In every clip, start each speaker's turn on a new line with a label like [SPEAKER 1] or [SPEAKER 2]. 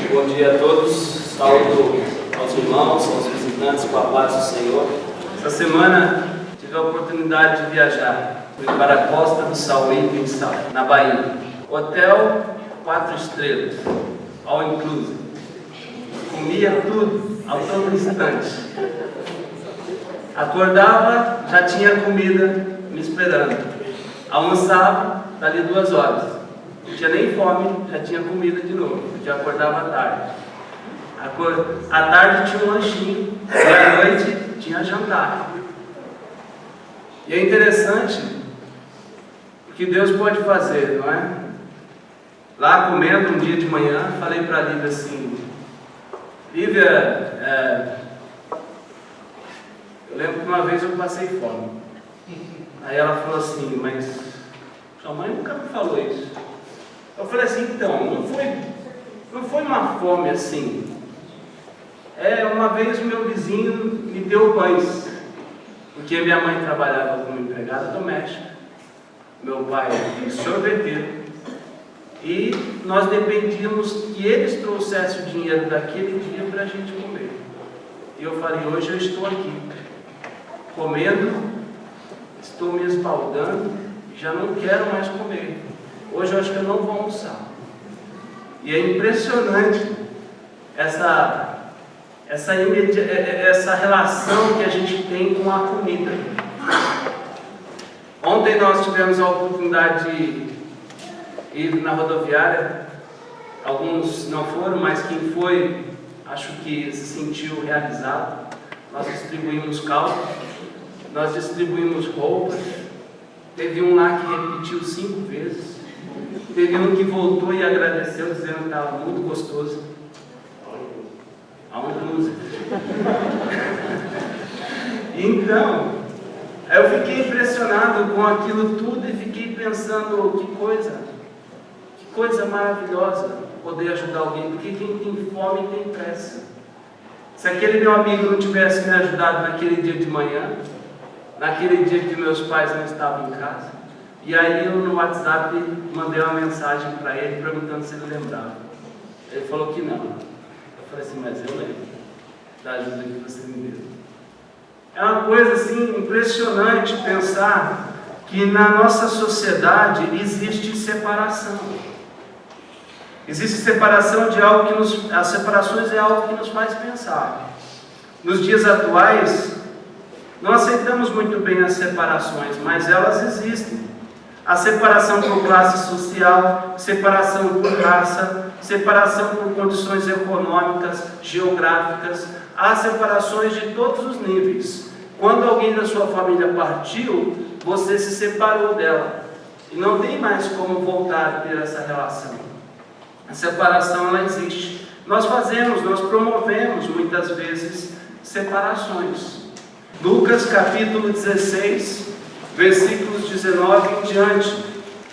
[SPEAKER 1] Bom dia a todos, saúdo aos irmãos, aos visitantes, com a paz do Senhor. Essa semana tive a oportunidade de viajar. Fui para a Costa do Sauí, na Bahia. Hotel 4 estrelas, all inclusive. Comia tudo, ao todo instante. Acordava, já tinha comida me esperando. Almoçava, dali 2 horas. Não tinha nem fome, já tinha comida de novo, já acordava à tarde. À tarde tinha um lanchinho, e à noite tinha jantar. E é interessante o que Deus pode fazer, não é? Lá comendo um dia de manhã, falei para a Lívia assim, Lívia, eu lembro que uma vez eu passei fome. Aí ela falou assim, mas sua mãe nunca me falou isso. Eu falei assim, então, não foi uma fome assim. Uma vez o meu vizinho me deu pães, porque minha mãe trabalhava como empregada doméstica, meu pai é sorveteiro, e nós dependíamos que eles trouxessem o dinheiro daquele dia para a gente comer. E eu falei, hoje eu estou aqui, comendo, estou me esbaldando, já não quero mais comer. Hoje eu acho que eu não vou almoçar. E é impressionante essa relação que a gente tem com a comida. Ontem nós tivemos a oportunidade de ir na rodoviária. Alguns não foram, mas quem foi, acho que se sentiu realizado. Nós distribuímos caldo, nós distribuímos roupas. Teve um lá que repetiu 5 vezes. Teve um que voltou e agradeceu, dizendo que estava muito gostoso. All inclusive. Então, eu fiquei impressionado com aquilo tudo e fiquei pensando, que coisa maravilhosa poder ajudar alguém, porque quem tem fome tem pressa. Se aquele meu amigo não tivesse me ajudado naquele dia de manhã, naquele dia que meus pais não estavam em casa, e aí eu no WhatsApp mandei uma mensagem para ele perguntando se ele lembrava. Ele falou que não. Eu falei assim, mas eu lembro da ajuda que você me deu. É uma coisa assim impressionante pensar que na nossa sociedade existe separação. Existe separação de algo que as separações é algo que nos faz pensar. Nos dias atuais, não aceitamos muito bem as separações, mas elas existem. A separação por classe social, separação por raça, separação por condições econômicas, geográficas. Há separações de todos os níveis. Quando alguém da sua família partiu, você se separou dela. E não tem mais como voltar a ter essa relação. A separação, ela existe. Nós promovemos muitas vezes separações. Lucas capítulo 16, versículos 19 em diante.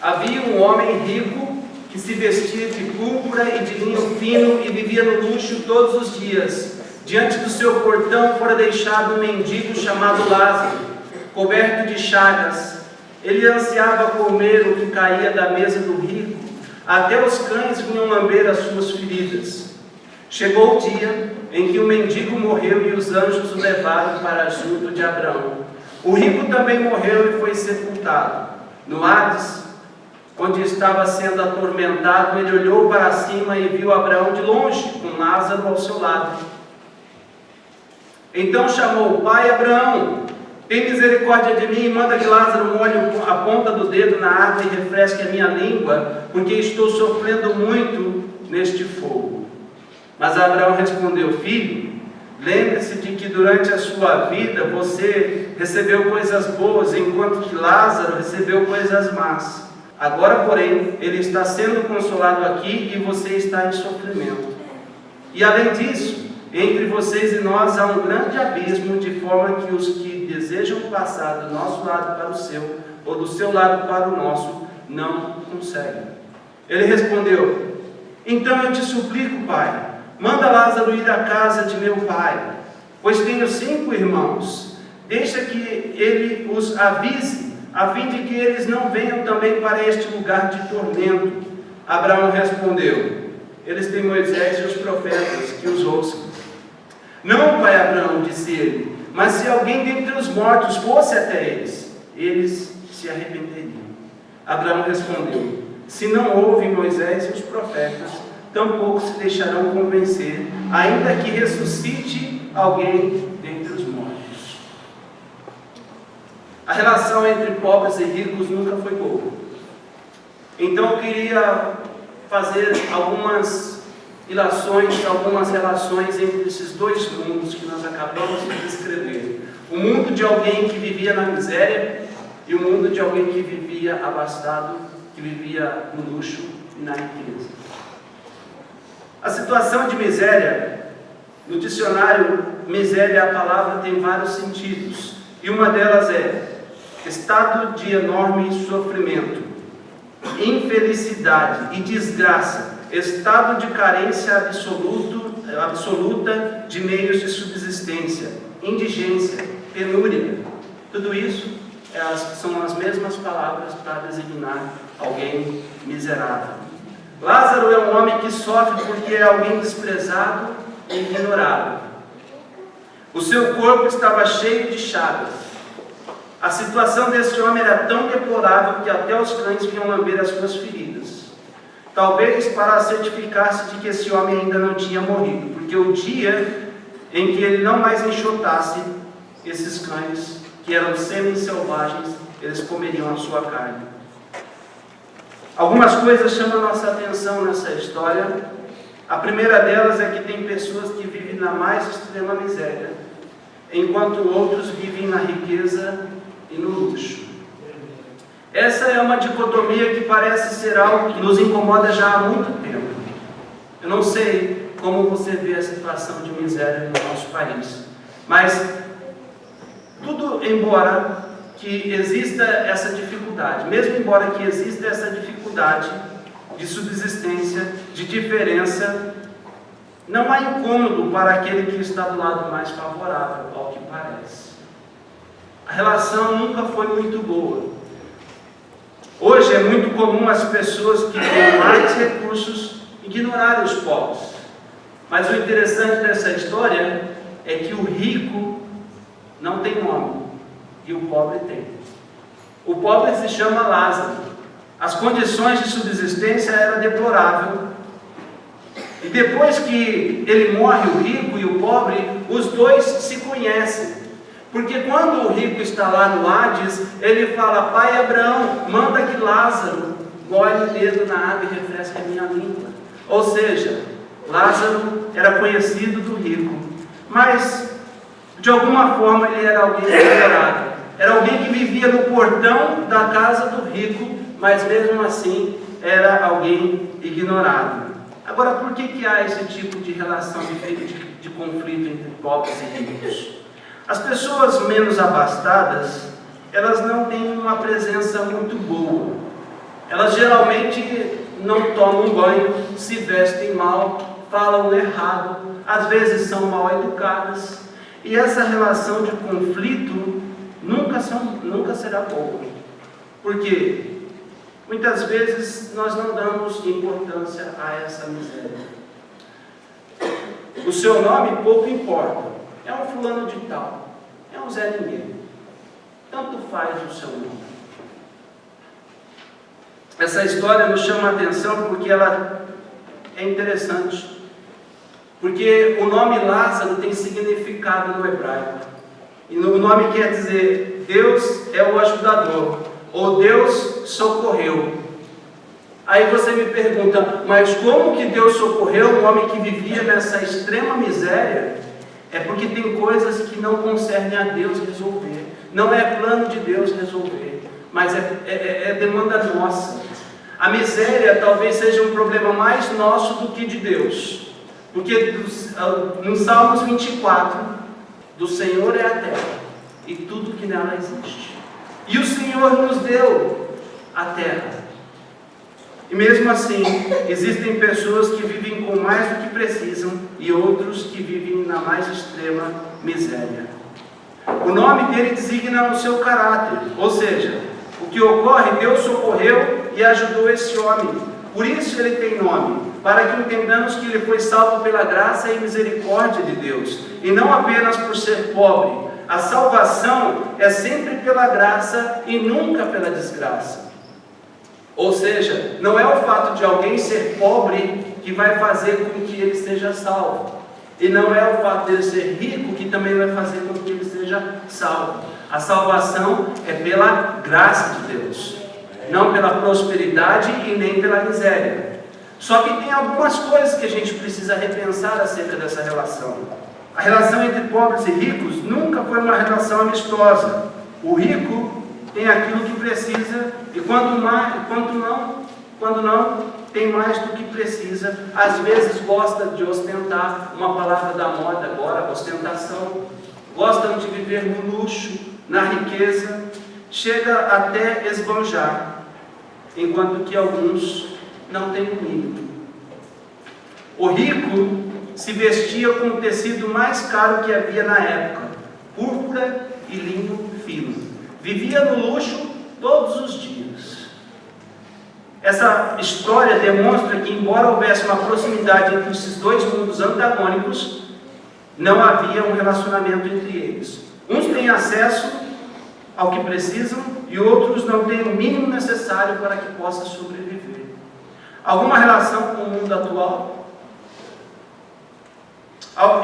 [SPEAKER 1] Havia um homem rico que se vestia de púrpura e de linho fino e vivia no luxo todos os dias. Diante do seu portão fora deixado um mendigo chamado Lázaro, coberto de chagas. Ele ansiava comer o que caía da mesa do rico, até os cães vinham lamber as suas feridas. Chegou o dia em que o mendigo morreu e os anjos o levaram para junto de Abraão. O rico também morreu e foi sepultado. No Hades, onde estava sendo atormentado, ele olhou para cima e viu Abraão de longe, com Lázaro ao seu lado. Então chamou: Pai Abraão, tem misericórdia de mim e manda que Lázaro molhe a ponta do dedo na água e refresque a minha língua, porque estou sofrendo muito neste fogo. Mas Abraão respondeu: Filho, Lembre-se de que durante a sua vida você recebeu coisas boas, enquanto que Lázaro recebeu coisas más. Agora, porém, ele está sendo consolado aqui e você está em sofrimento. E além disso, entre vocês e nós há um grande abismo, de forma que os que desejam passar do nosso lado para o seu, ou do seu lado para o nosso, não conseguem. Ele respondeu: então eu te suplico, Pai, manda Lázaro ir à casa de meu pai, pois tenho 5 irmãos. Deixa que ele os avise, a fim de que eles não venham também para este lugar de tormento. Abraão respondeu: eles têm Moisés e os profetas, que os ouçam. Não, pai Abraão, disse ele, mas se alguém dentre os mortos fosse até eles se arrependeriam. Abraão respondeu: se não ouvem Moisés e os profetas, tampouco se deixarão convencer, ainda que ressuscite alguém dentre os mortos. A relação entre pobres e ricos nunca foi boa. Então eu queria fazer algumas ilações, algumas relações entre esses dois mundos que nós acabamos de descrever. O mundo de alguém que vivia na miséria e o mundo de alguém que vivia abastado, que vivia no luxo e na riqueza. A situação de miséria, no dicionário, miséria, a palavra tem vários sentidos, e uma delas é estado de enorme sofrimento, infelicidade e desgraça, estado de carência absoluta de meios de subsistência, indigência, penúria. Tudo isso são as mesmas palavras para designar alguém miserável. Lázaro é um homem que sofre porque é alguém desprezado e ignorado. O seu corpo estava cheio de chagas. A situação desse homem era tão deplorável que até os cães vinham lamber as suas feridas. Talvez para certificar-se de que esse homem ainda não tinha morrido, porque o dia em que ele não mais enxotasse, esses cães, que eram semi-selvagens, eles comeriam a sua carne. Algumas coisas chamam a nossa atenção nessa história. A primeira delas é que tem pessoas que vivem na mais extrema miséria, enquanto outros vivem na riqueza e no luxo. Essa é uma dicotomia que parece ser algo que nos incomoda já há muito tempo. Eu não sei como você vê a situação de miséria no nosso país, mas tudo embora que exista essa dificuldade, mesmo embora que exista essa dificuldade de subsistência, de diferença, não há incômodo para aquele que está do lado mais favorável, ao que parece. A relação nunca foi muito boa. Hoje é muito comum as pessoas que têm mais recursos ignorarem os pobres. Mas o interessante dessa história é que o rico não tem nome e o pobre tem. O pobre se chama Lázaro. As condições de subsistência eram deploráveis. E depois que ele morre, o rico e o pobre, os dois se conhecem. Porque quando o rico está lá no Hades, ele fala: pai Abraão, manda que Lázaro molhe o dedo na água e refresque a minha língua. Ou seja, Lázaro era conhecido do rico, mas de alguma forma ele era alguém ignorado. Era alguém que vivia no portão da casa do rico, mas mesmo assim era alguém ignorado. Agora, por que há esse tipo de relação de conflito entre pobres e ricos? As pessoas menos abastadas, elas não têm uma presença muito boa. Elas geralmente não tomam banho, se vestem mal, falam errado, às vezes são mal educadas. E essa relação de conflito nunca será boa. Por quê? Muitas vezes nós não damos importância a essa miséria. O seu nome pouco importa. É um fulano de tal. É um Zé Ninguém. Tanto faz o seu nome. Essa história nos chama a atenção porque ela é interessante. Porque o nome Lázaro tem significado no hebraico. E o nome quer dizer Deus é o ajudador, ou Deus socorreu. Aí você me pergunta, mas como que Deus socorreu um homem que vivia nessa extrema miséria? é porque tem coisas que não concernem a Deus resolver. Não é plano de Deus resolver, mas é demanda nossa. A miséria talvez seja um problema mais nosso do que de Deus. Porque no Salmos 24, do Senhor é a terra e tudo que nela existe. E o Senhor nos deu a terra. E mesmo assim, existem pessoas que vivem com mais do que precisam e outros que vivem na mais extrema miséria. O nome dele designa o seu caráter, ou seja, o que ocorre, Deus socorreu e ajudou esse homem. Por isso ele tem nome, para que entendamos que ele foi salvo pela graça e misericórdia de Deus, e não apenas por ser pobre. A salvação é sempre pela graça e nunca pela desgraça. Ou seja, não é o fato de alguém ser pobre que vai fazer com que ele seja salvo. E não é o fato dele ser rico que também vai fazer com que ele seja salvo. A salvação é pela graça de Deus, não pela prosperidade e nem pela miséria. Só que tem algumas coisas que a gente precisa repensar acerca dessa relação. A relação entre pobres e ricos nunca foi uma relação amistosa. O rico tem aquilo que precisa e quando não tem mais do que precisa. Às vezes gosta de ostentar, uma palavra da moda agora, ostentação. Gostam de viver no luxo, na riqueza, chega até esbanjar, enquanto que alguns não têm o mínimo. O rico se vestia com o tecido mais caro que havia na época, púrpura e linho fino. Vivia no luxo todos os dias. Essa história demonstra que, embora houvesse uma proximidade entre esses dois mundos antagônicos, não havia um relacionamento entre eles. Uns têm acesso ao que precisam e outros não têm o mínimo necessário para que possa sobreviver. Alguma relação com o mundo atual?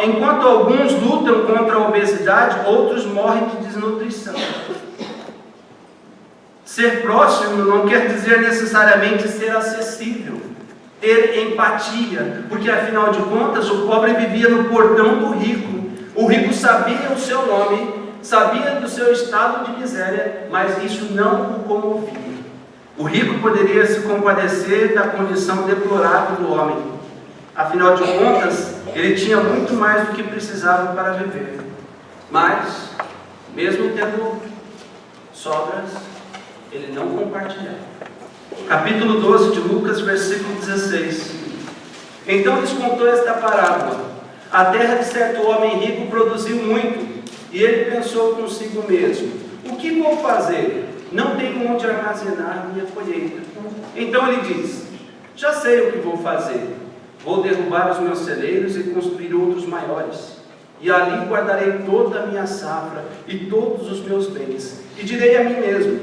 [SPEAKER 1] Enquanto alguns lutam contra a obesidade, outros morrem de desnutrição. Ser próximo não quer dizer necessariamente ser acessível, ter empatia, porque afinal de contas o pobre vivia no portão do rico. O rico sabia o seu nome, sabia do seu estado de miséria, mas isso não o comovia. O rico poderia se compadecer da condição deplorável do homem. Afinal de contas, ele tinha muito mais do que precisava para viver. Mas, mesmo tendo sobras, ele não compartilhava. Capítulo 12 de Lucas, versículo 16. Então lhes contou esta parábola. A terra de certo homem rico produziu muito, e ele pensou consigo mesmo: o que vou fazer? Não tenho onde armazenar minha colheita. Então ele diz: já sei o que vou fazer. Vou derrubar os meus celeiros e construir outros maiores. E ali guardarei toda a minha safra e todos os meus bens. E direi a mim mesmo: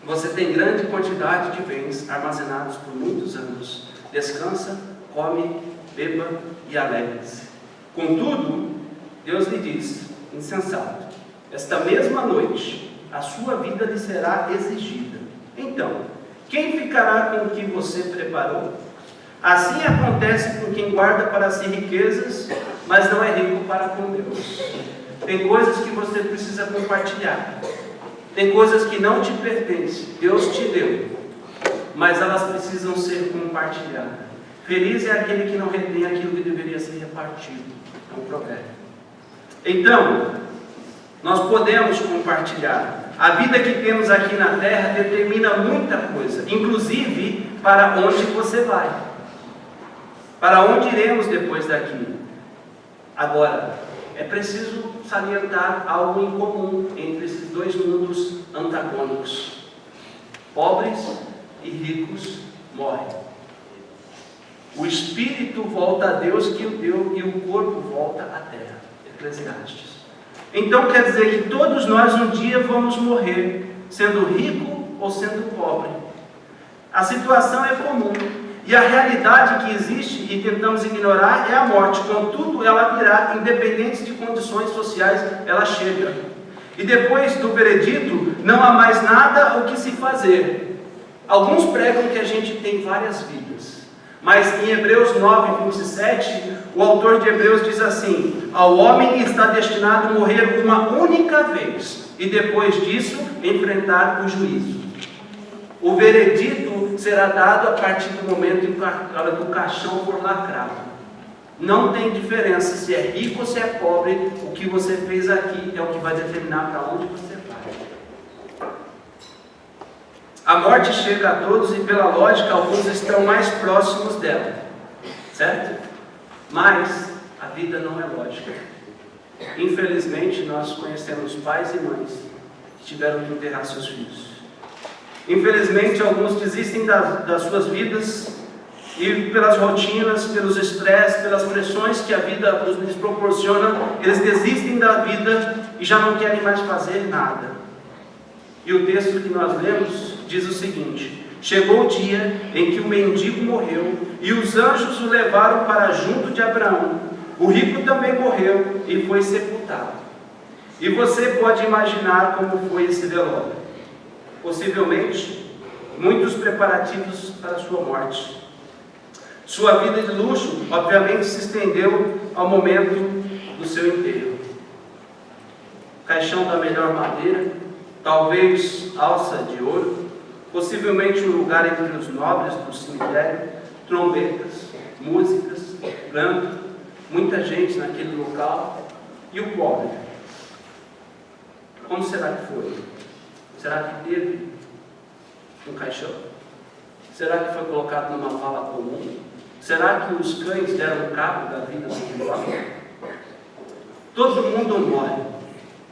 [SPEAKER 1] você tem grande quantidade de bens armazenados por muitos anos. Descansa, come, beba e alegre-se. Contudo, Deus lhe diz: insensato, esta mesma noite a sua vida lhe será exigida. Então, quem ficará com o que você preparou? Assim acontece com quem guarda para si riquezas, mas não é rico para com Deus. Tem coisas que você precisa compartilhar. Tem coisas que não te pertencem, Deus te deu, mas elas precisam ser compartilhadas. Feliz é aquele que não retém aquilo que deveria ser repartido. É um provérbio. Então, nós podemos compartilhar. A vida que temos aqui na terra determina muita coisa, inclusive para onde você vai, para onde iremos depois daqui. Agora, é preciso salientar algo em comum entre esses dois mundos antagônicos. Pobres e ricos morrem. O espírito volta a Deus que o deu e o corpo volta à terra. Eclesiastes. Então quer dizer que todos nós um dia vamos morrer, sendo rico ou sendo pobre. A situação é comum. E a realidade que existe e tentamos ignorar é a morte. Contudo, ela virá, independente de condições sociais, ela chega. E depois do veredito, não há mais nada o que se fazer. Alguns pregam que a gente tem várias vidas. Mas em Hebreus 9, 27, o autor de Hebreus diz assim: ao homem está destinado a morrer uma única vez, e depois disso enfrentar o juízo. O veredito será dado a partir do momento em que o caixão for lacrado. Não tem diferença se é rico ou se é pobre, o que você fez aqui é o que vai determinar para onde você vai. A morte chega a todos e, pela lógica, alguns estão mais próximos dela, certo? Mas a vida não é lógica. Infelizmente, nós conhecemos pais e mães que tiveram que enterrar seus filhos. Infelizmente, alguns desistem das suas vidas, e pelas rotinas, pelos estresses, pelas pressões que a vida lhes proporciona, eles desistem da vida e já não querem mais fazer nada. E o texto que nós lemos diz o seguinte: chegou o dia em que o mendigo morreu, e os anjos o levaram para junto de Abraão. O rico também morreu e foi sepultado. E você pode imaginar como foi esse velório. Possivelmente, muitos preparativos para a sua morte. Sua vida de luxo, obviamente, se estendeu ao momento do seu enterro. Caixão da melhor madeira, talvez alça de ouro, possivelmente um lugar entre os nobres do cemitério, trombetas, músicas, canto, muita gente naquele local. E o pobre? Como será que foi? Será que teve um caixão? Será que foi colocado numa vala comum? Será que os cães deram cabo da vida do Todo mundo morre.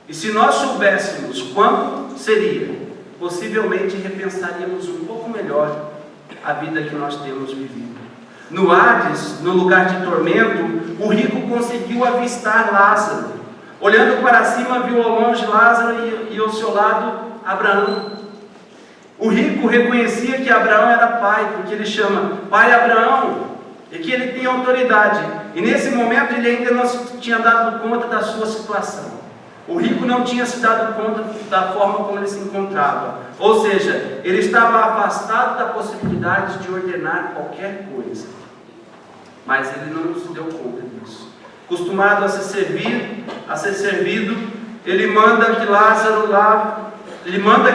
[SPEAKER 1] E se nós soubéssemos quanto seria, possivelmente repensaríamos um pouco melhor a vida que nós temos vivido. No Hades, no lugar de tormento, o rico conseguiu avistar Lázaro. Olhando para cima, viu ao longe Lázaro e ao seu lado Abraão. O rico reconhecia que Abraão era pai, porque ele chama Pai Abraão, e que ele tem autoridade. E nesse momento ele ainda não se tinha dado conta da sua situação. O rico não tinha se dado conta da forma como ele se encontrava. Ou seja, ele estava afastado da possibilidade de ordenar qualquer coisa. Mas ele não se deu conta disso. Acostumado a ser servido, ele manda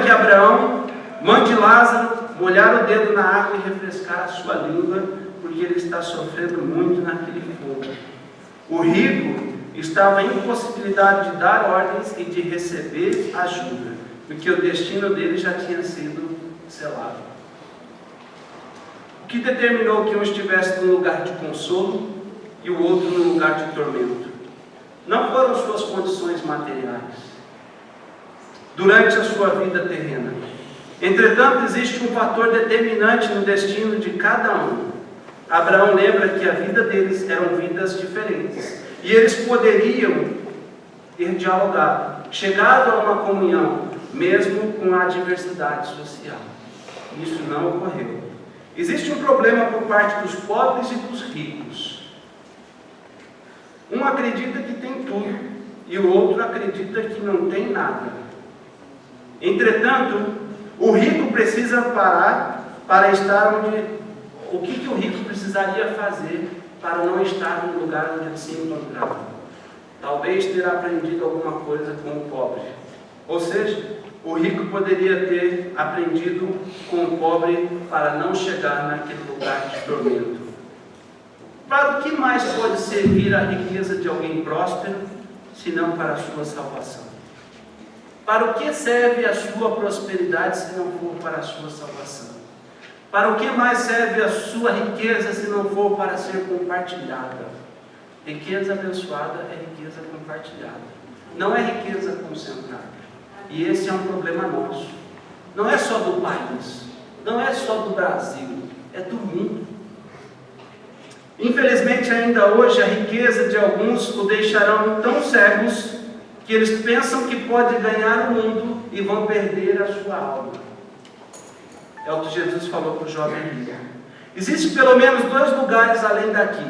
[SPEAKER 1] que Abraão mande Lázaro molhar o dedo na água e refrescar a sua língua, porque ele está sofrendo muito naquele fogo. O rico estava em impossibilidade de dar ordens e de receber ajuda, porque o destino dele já tinha sido selado. O que determinou que um estivesse no lugar de consolo e o outro no lugar de tormento? Não foram suas condições materiais durante a sua vida terrena. Entretanto, existe um fator determinante no destino de cada um. Abraão lembra que a vida deles eram vidas diferentes, e eles poderiam ter dialogado, chegado a uma comunhão, mesmo com a adversidade social. Isso não ocorreu. Existe um problema por parte dos pobres e dos ricos. Um acredita que tem tudo, e o outro acredita que não tem nada. Entretanto, o rico precisa parar para estar onde... O que o rico precisaria fazer para não estar no lugar onde ele se encontrava? Talvez ter aprendido alguma coisa com o pobre. Ou seja, o rico poderia ter aprendido com o pobre para não chegar naquele lugar de tormento. Para o que mais pode servir a riqueza de alguém próspero, se não para a sua salvação? Para o que serve a sua prosperidade, se não for para a sua salvação? Para o que mais serve a sua riqueza, se não for para ser compartilhada? Riqueza abençoada é riqueza compartilhada. Não é riqueza concentrada. E esse é um problema nosso. Não é só do país, não é só do Brasil, é do mundo. Infelizmente, ainda hoje, a riqueza de alguns o deixarão tão cegos que eles pensam que podem ganhar o mundo e vão perder a sua alma. É o que Jesus falou para o jovem rico. Existe pelo menos 2 lugares além daqui,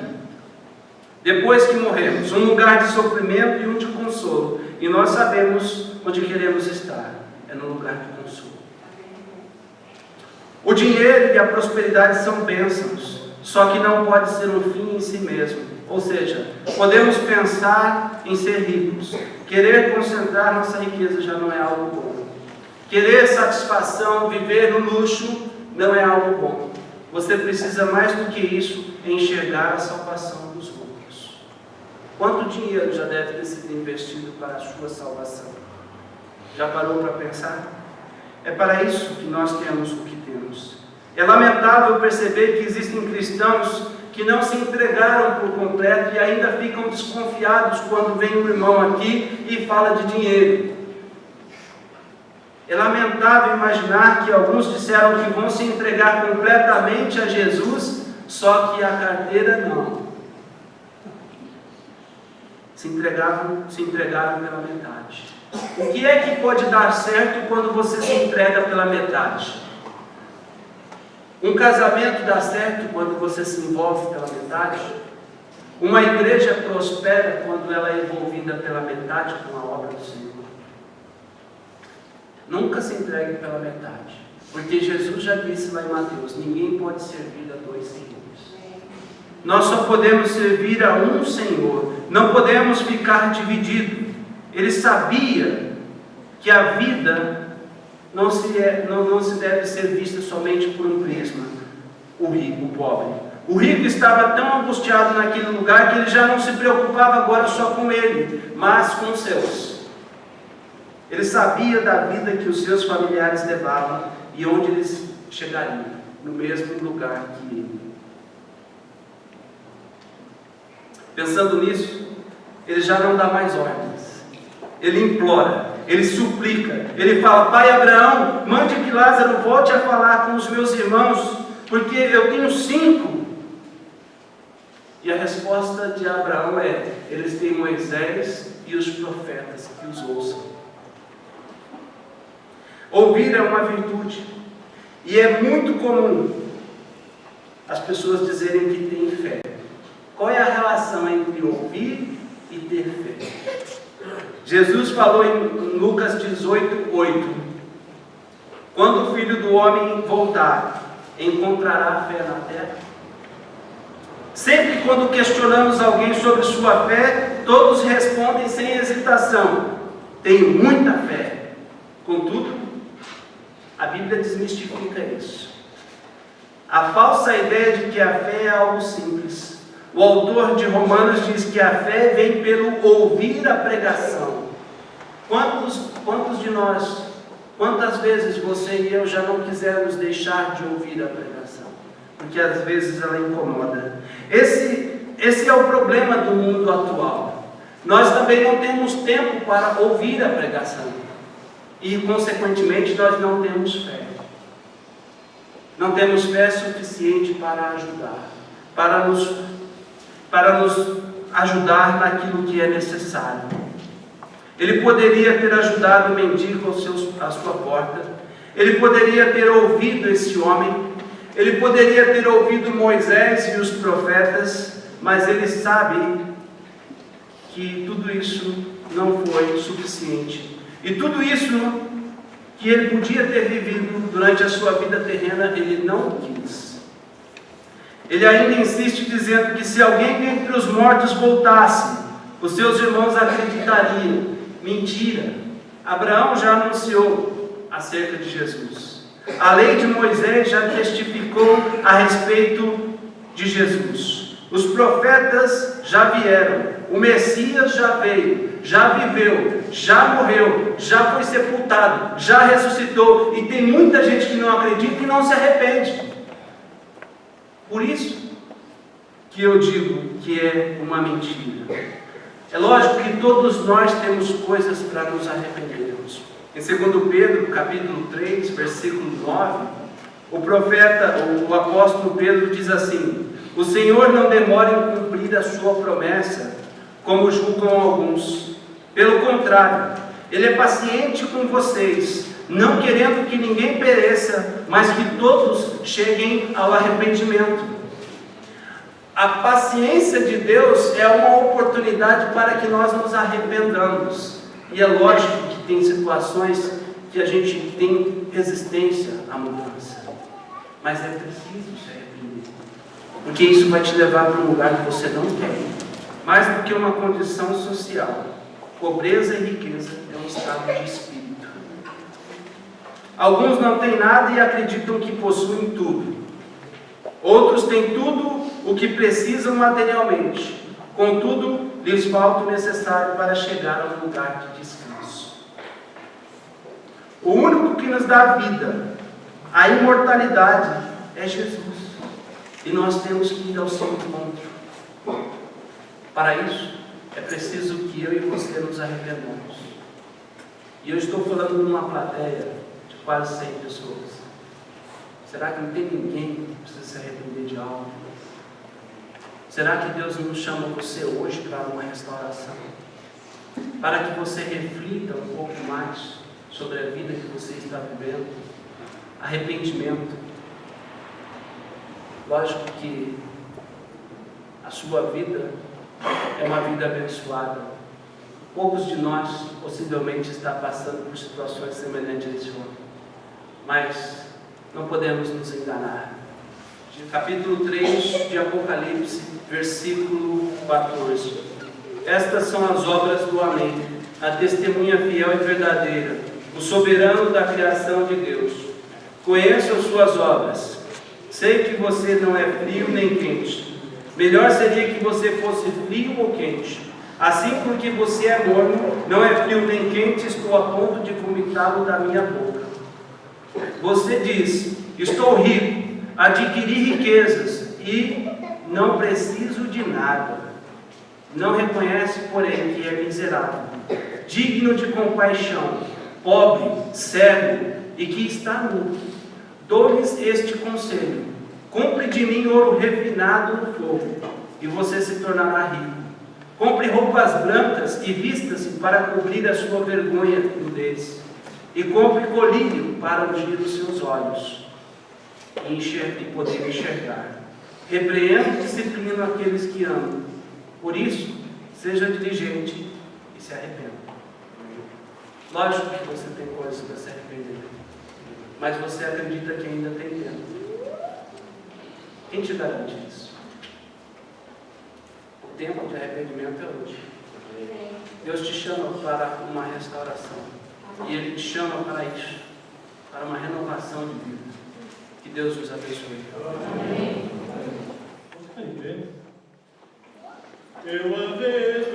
[SPEAKER 1] depois que morremos: um lugar de sofrimento e um de consolo. E nós sabemos onde queremos estar: é no lugar de consolo. O dinheiro e a prosperidade são bênçãos, só que não pode ser um fim em si mesmo. Ou seja, podemos pensar em ser ricos. Querer concentrar nossa riqueza já não é algo bom. Querer satisfação, viver no luxo, não é algo bom. Você precisa mais do que isso, enxergar a salvação dos outros. Quanto dinheiro já deve ter sido investido para a sua salvação? Já parou para pensar? É para isso que nós temos o que temos. É lamentável perceber que existem cristãos que não se entregaram por completo e ainda ficam desconfiados quando vem um irmão aqui e fala de dinheiro. É lamentável imaginar que alguns disseram que vão se entregar completamente a Jesus, só que a carteira não. Se entregaram pela metade. O que é que pode dar certo quando você se entrega pela metade? Um casamento dá certo quando você se envolve pela metade? Uma igreja prospera quando ela é envolvida pela metade com a obra do Senhor? Nunca se entregue pela metade, porque Jesus já disse lá em Mateus: ninguém pode servir a dois senhores. Nós só podemos servir a um Senhor, não podemos ficar divididos. Ele sabia que a vida não se deve ser vista somente por um prisma, o rico, o pobre. O rico estava tão angustiado naquele lugar que ele já não se preocupava agora só com ele, mas com os seus. Ele sabia da vida que os seus familiares levavam e onde eles chegariam, no mesmo lugar que ele. Pensando nisso, ele já não dá mais ordens. Ele implora, ele suplica, ele fala: Pai Abraão, mande que Lázaro volte a falar com os meus irmãos, porque eu tenho 5. E a resposta de Abraão é: eles têm Moisés e os profetas que os ouçam. Ouvir é uma virtude, e é muito comum as pessoas dizerem que têm fé. Qual é a relação entre ouvir e ter fé? Jesus falou em Lucas 18:8: quando o Filho do Homem voltar, encontrará fé na terra? Sempre quando questionamos alguém sobre sua fé, todos respondem sem hesitação: tenho muita fé. Contudo, a Bíblia desmistifica isso. A falsa ideia de que a fé é algo simples. O autor de Romanos diz que a fé vem pelo ouvir a pregação. Quantos de nós, quantas vezes você e eu já não quisermos deixar de ouvir a pregação? Porque às vezes ela incomoda. Esse é o problema do mundo atual. Nós também não temos tempo para ouvir a pregação. E, consequentemente, nós não temos fé. Não temos fé suficiente para ajudar, para nos ajudar naquilo que é necessário. Ele poderia ter ajudado o mendigo à sua porta. Ele poderia ter ouvido esse homem. Ele poderia ter ouvido Moisés e os profetas. Mas ele sabe que tudo isso não foi suficiente. E tudo isso que ele podia ter vivido durante a sua vida terrena, ele não quis. Ele ainda insiste dizendo que se alguém dentre os mortos voltasse, os seus irmãos acreditariam. Mentira! Abraão já anunciou acerca de Jesus. A lei de Moisés já testificou a respeito de Jesus. Os profetas já vieram. O Messias já veio, já viveu, já morreu, já foi sepultado, já ressuscitou, e tem muita gente que não acredita e não se arrepende. Por isso que eu digo que é uma mentira. É lógico que todos nós temos coisas para nos arrependermos. Em 2 Pedro, capítulo 3, versículo 9, o apóstolo Pedro diz assim: o Senhor não demora em cumprir a sua promessa, como julgam alguns. Pelo contrário, Ele é paciente com vocês, não querendo que ninguém pereça, mas que todos cheguem ao arrependimento. A paciência de Deus é uma oportunidade para que nós nos arrependamos. E é lógico que tem situações que a gente tem resistência à mudança, mas é preciso se arrepender. Porque isso vai te levar para um lugar que você não quer. Mais do que uma condição social, pobreza e riqueza é um estado de espírito. Alguns não têm nada e acreditam que possuem tudo. Outros têm tudo o que precisam materialmente. Contudo, lhes falta o necessário para chegar a um lugar de descanso. O único que nos dá a vida, a imortalidade, é Jesus. E nós temos que ir ao seu encontro. Para isso, é preciso que eu e você nos arrependamos. E eu estou falando numa plateia de quase 100 pessoas. Será que não tem ninguém que precisa se arrepender de algo? Será que Deus não chama você hoje para uma restauração? Para que você reflita um pouco mais sobre a vida que você está vivendo? Arrependimento. Lógico que a sua vida é uma vida abençoada. Poucos de nós possivelmente está passando por situações semelhantes a esse homem. Mas não podemos nos enganar. Capítulo 3 de Apocalipse, versículo 14. Estas são as obras do Amém, a testemunha fiel e verdadeira, o soberano da criação de Deus. Conheço as suas obras. Sei que você não é frio nem quente. Melhor seria que você fosse frio ou quente. Assim, porque você é morno, não é frio nem quente, estou a ponto de vomitá-lo da minha boca. Você diz: estou rico, adquiri riquezas e não preciso de nada. Não reconhece, porém, que é miserável, digno de compaixão, pobre, cego e que está nu. Dou-lhes este conselho: compre de mim ouro refinado no fogo, e você se tornará rico. Compre roupas brancas e vista-se para cobrir a sua vergonha e nudez. E compre colírio para ungir os seus olhos e poder enxergar. Repreenda e disciplina aqueles que amam. Por isso, seja diligente e se arrependa. Lógico que você tem coisas para se arrepender, mas você acredita que ainda tem tempo. Quem te garante isso? O tempo de arrependimento é hoje. Deus te chama para uma restauração. E Ele te chama para isso, para uma renovação de vida. Que Deus nos abençoe. Amém.
[SPEAKER 2] Eu uma vez